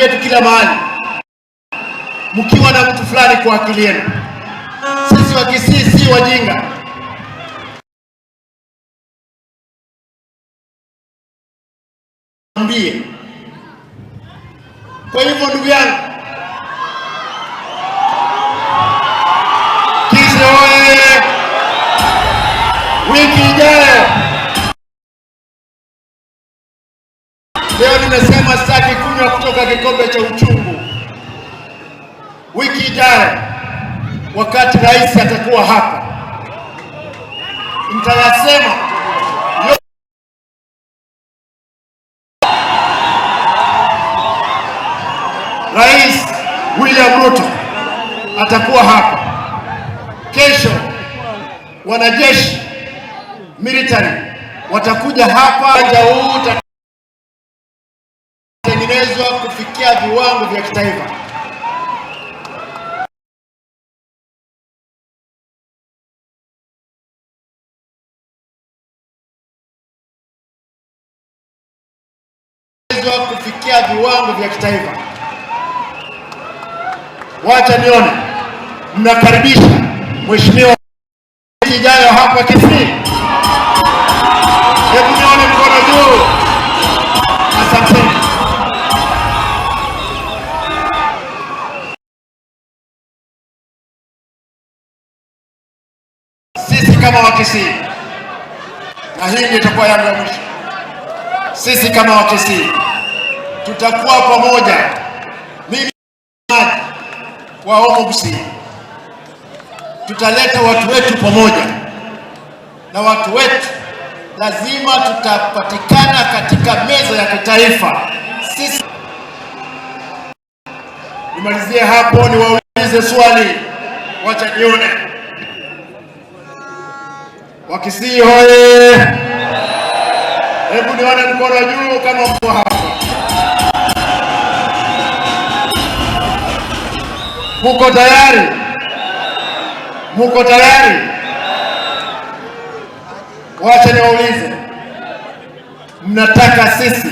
yetu kila mahali, mkiwa na mtu fulani kwa akili yenu. Sisi wa Kisii si wajinga. Mbie. Kwa hivyo ndugu yangu, Kisii oye! Wiki ijayo, leo nimesema sitaki kunywa kutoka kikombe cha uchungu. Wiki ijayo, wakati rais atakuwa hapa, nitayasema Rais William Ruto atakuwa hapa. Kesho wanajeshi military watakuja hapa. Uwanja huu utatengenezwa kufikia viwango vya kitaifa. Kufikia viwango vya kitaifa. Wacha nione mnakaribisha mheshimiwa ijayo hapa Kisii. Hebu nione mkono juu. Asante. Sisi kama wa Kisii, na hii ndio itakuwa yangu ya mwisho, sisi kama wa Kisii tutakuwa pamoja. Mimi wa huko Kisii tutaleta watu wetu pamoja, na watu wetu lazima tutapatikana katika meza ya kitaifa. Sisi nimalizie hapo, niwaulize swali, wacha nione. Wa Kisii hoye! Hebu nione mkono juu kama mko hapa. Muko tayari? Muko tayari? Wacha niwaulize, mnataka sisi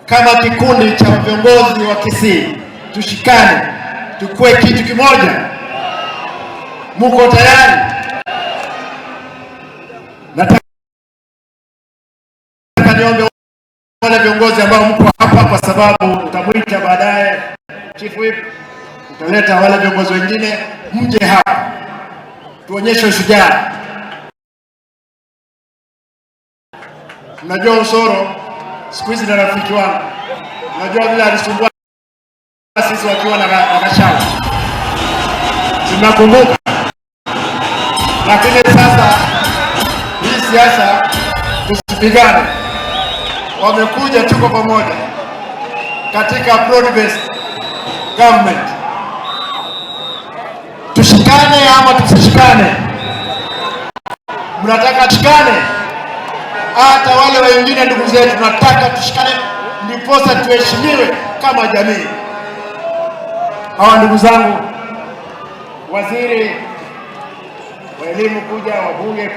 kama kikundi cha viongozi wa Kisii tushikane, tukue kitu kimoja? Muko tayari? Nataka niombe wale viongozi ambao mko hapa, kwa sababu utamwita baadaye Chief Whip, utaleta wale viongozi wengine, mje hapa tuonyeshe ushujaa. Unajua Usoro siku hizi na rafiki wangu, unajua vile alisumbua sisi wakiwa na Gachagua, tunakumbuka. Lakini sasa hii siasa tusipigane, wamekuja, tuko pamoja katika broad based government. Tushikane ama tusishikane? Mnataka tushikane? Hata wale wengine ndugu zetu tunataka tushikane, ndiposa tuheshimiwe kama jamii. Hawa ndugu zangu, waziri wa elimu kuja, wabunge